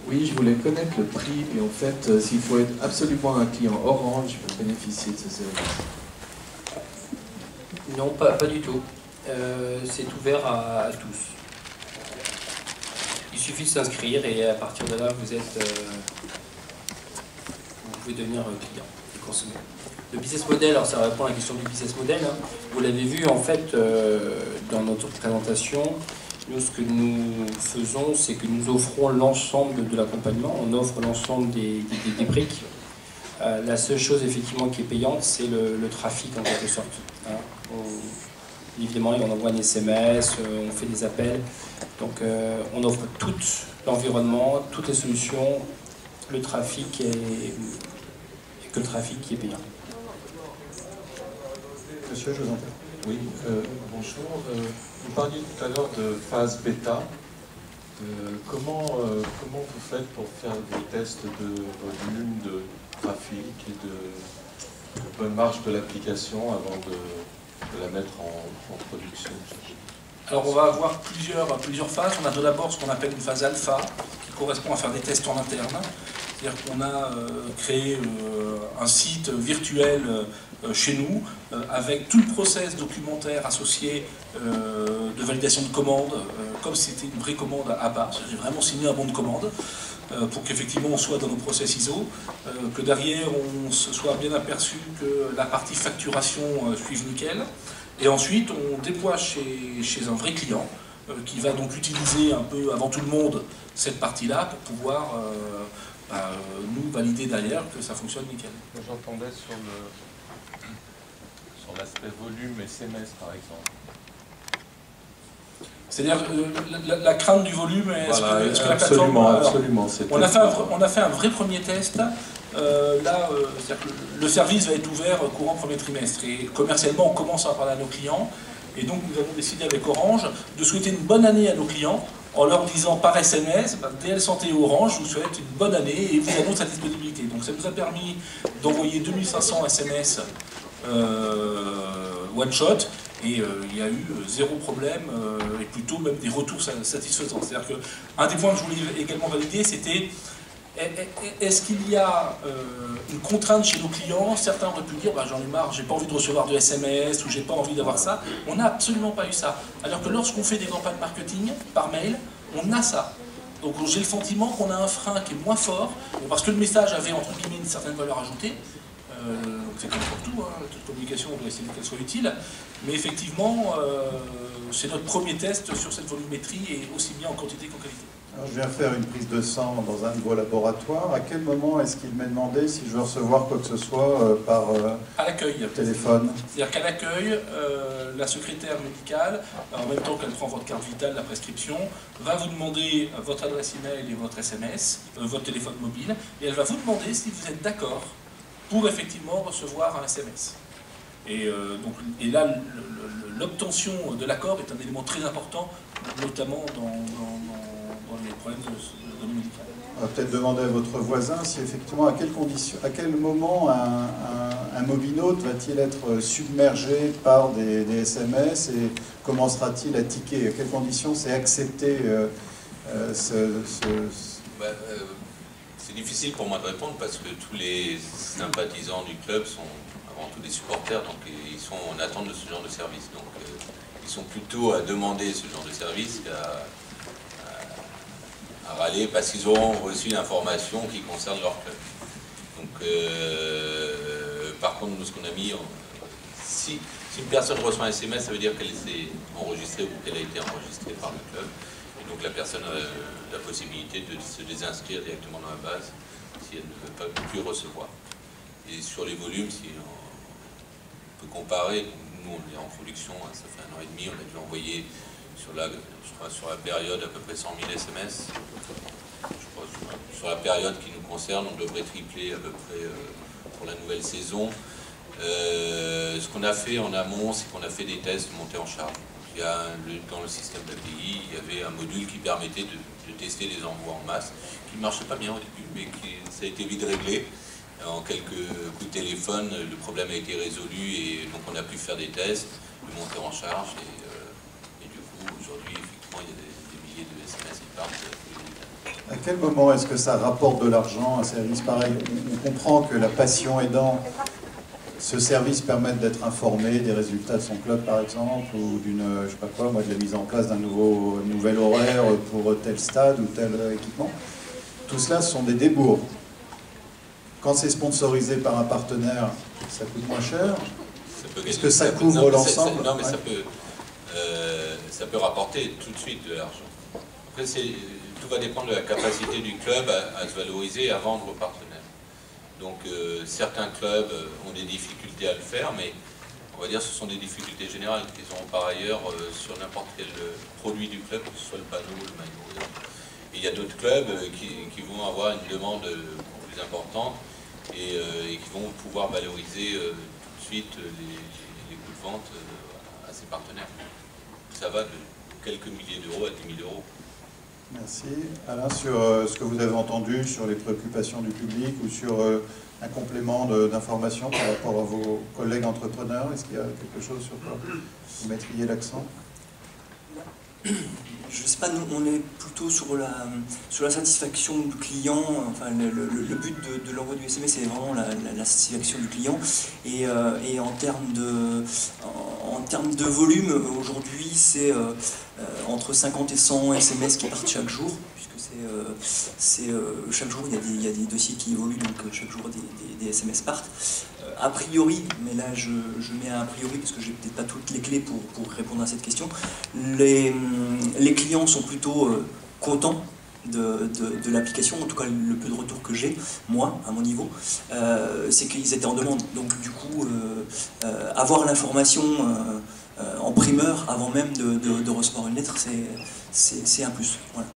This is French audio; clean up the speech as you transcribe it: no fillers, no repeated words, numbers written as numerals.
Oui, je voulais connaître le prix et en fait, s'il faut être absolument un client Orange pour bénéficier de ce service. Non, pas du tout. C'est ouvert à tous. Il suffit de s'inscrire et à partir de là, vous pouvez devenir client et consommer. Le business model, alors ça répond à la question du business model. Hein. Vous l'avez vu en fait dans notre présentation. Nous, ce que nous faisons, c'est que nous offrons l'ensemble de l'accompagnement. On offre l'ensemble des briques. La seule chose effectivement qui est payante, c'est le trafic en quelque sorte. Hein. Évidemment, on envoie un SMS, on fait des appels. Donc on offre tout l'environnement, toutes les solutions, le trafic et que le trafic qui est payant. Monsieur, je vous en prie. Oui, bonjour. Vous parliez tout à l'heure de phase bêta. Comment vous faites pour faire des tests de volume, de trafic et de bonne marge de l'application avant de la mettre en production? Alors on va avoir plusieurs phases. On a tout d'abord ce qu'on appelle une phase alpha, qui correspond à faire des tests en interne. C'est-à-dire qu'on a créé un site virtuel chez nous, avec tout le process documentaire associé de validation de commande, comme si c'était une vraie commande à bas. J'ai vraiment signé un bon de commande pour qu'effectivement on soit dans nos process ISO, que derrière on se soit bien aperçu que la partie facturation suive nickel. Et ensuite, on déploie chez un vrai client qui va donc utiliser un peu avant tout le monde cette partie-là pour pouvoir nous valider derrière que ça fonctionne nickel. J'entendais sur l'aspect volume SMS par exemple. C'est-à-dire la crainte du volume, est-ce Voilà, que la plateforme... Absolument. On a fait un vrai premier test. Le service va être ouvert courant premier trimestre et commercialement on commence à parler à nos clients et donc nous avons décidé avec Orange de souhaiter une bonne année à nos clients en leur disant par SMS, DL Santé et Orange vous souhaite une bonne année et vous annonce sa disponibilité. Donc ça nous a permis d'envoyer 2500 SMS one shot et il y a eu zéro problème et plutôt même des retours satisfaisants. C'est-à-dire qu'un des points que je voulais également valider, c'était est-ce qu'il y a une contrainte chez nos clients? Certains auraient pu dire j'en ai marre, j'ai pas envie de recevoir de SMS ou j'ai pas envie d'avoir ça. On n'a absolument pas eu ça. Alors que lorsqu'on fait des campagnes marketing par mail, on a ça. Donc j'ai le sentiment qu'on a un frein qui est moins fort parce que le message avait entre guillemets une certaine valeur ajoutée. C'est comme pour tout, hein, toute communication, on doit essayer qu'elle soit utile. Mais effectivement, c'est notre premier test sur cette volumétrie et aussi bien en quantité qu'en qualité. Alors, je viens faire une prise de sang dans un de vos laboratoires. À quel moment est-ce qu'il m'a demandé si je veux recevoir quoi que ce soit par à l'accueil, téléphone? C'est-à-dire qu'à l'accueil, la secrétaire médicale, en même temps qu'elle prend votre carte vitale, la prescription, va vous demander votre adresse email et votre SMS, votre téléphone mobile, et elle va vous demander si vous êtes d'accord pour effectivement recevoir un SMS. Et là, l'obtention de l'accord est un élément très important, notamment dans les problèmes de données médicales. On va peut-être demander à votre voisin si effectivement, à quel moment un mobinaute va-t-il être submergé par des SMS et commencera-t-il à tiquer? À quelles conditions c'est accepté C'est difficile pour moi de répondre parce que tous les sympathisants du club sont avant tout des supporters, donc ils sont en attente de ce genre de service. Donc ils sont plutôt à demander ce genre de service qu'à râler parce qu'ils auront reçu l'information qui concerne leur club. Donc par contre, nous, ce qu'on a mis, si une personne reçoit un SMS, ça veut dire qu'elle s'est enregistrée ou qu'elle a été enregistrée par le club. Et donc la personne a la possibilité de se désinscrire directement dans la base si elle ne veut pas plus recevoir. Et sur les volumes, si on peut comparer, nous on est en production, ça fait 1 an et demi, on a dû envoyer sur la période à peu près 100 000 SMS. Je crois, sur la période qui nous concerne, on devrait tripler à peu près pour la nouvelle saison. Ce qu'on a fait en amont, c'est qu'on a fait des tests de montée en charge. Dans le système d'API, il y avait un module qui permettait de tester les envois en masse, qui ne marchait pas bien au début, mais ça a été vite réglé. En quelques coups de téléphone, le problème a été résolu et donc on a pu faire des tests, de monter en charge et du coup, aujourd'hui, effectivement, il y a des milliers de SMS qui partent. À quel moment est-ce que ça rapporte de l'argent, un service pareil? On comprend que la passion aidant, ce service permette d'être informé des résultats de son club, par exemple, ou d'une, je sais pas quoi, moi, de la mise en place d'un nouvel horaire pour tel stade ou tel équipement. Tout cela, ce sont des débours. Quand c'est sponsorisé par un partenaire, ça coûte moins cher. Est-ce que ça couvre l'ensemble? Non, mais ça peut rapporter tout de suite de l'argent. Après, tout va dépendre de la capacité du club à se valoriser et à vendre aux partenaires. Donc certains clubs ont des difficultés à le faire, mais on va dire que ce sont des difficultés générales qu'ils auront par ailleurs sur n'importe quel produit du club, que ce soit le panneau, le maillot. Et il y a d'autres clubs qui vont avoir une demande plus importante et qui vont pouvoir valoriser tout de suite les coûts de vente à ses partenaires. Ça va de quelques milliers d'euros à 10 000 euros. Merci. Alain, sur ce que vous avez entendu sur les préoccupations du public ou sur un complément d'information par rapport à vos collègues entrepreneurs, est-ce qu'il y a quelque chose sur quoi vous mettriez l'accent? Je ne sais pas, nous on est plutôt sur la satisfaction du client. Enfin, le but de l'envoi du SMS c'est vraiment la satisfaction du client. Et en termes de volume, aujourd'hui c'est entre 50 et 100 SMS qui partent chaque jour, puisque chaque jour il y a des dossiers qui évoluent, donc chaque jour des SMS partent. A priori, mais là je mets un a priori parce que j'ai peut-être pas toutes les clés pour répondre à cette question, les clients sont plutôt contents de l'application, en tout cas le peu de retour que j'ai, moi, à mon niveau, c'est qu'ils étaient en demande. Donc du coup, avoir l'information en primeur avant même de recevoir une lettre, c'est un plus. Voilà.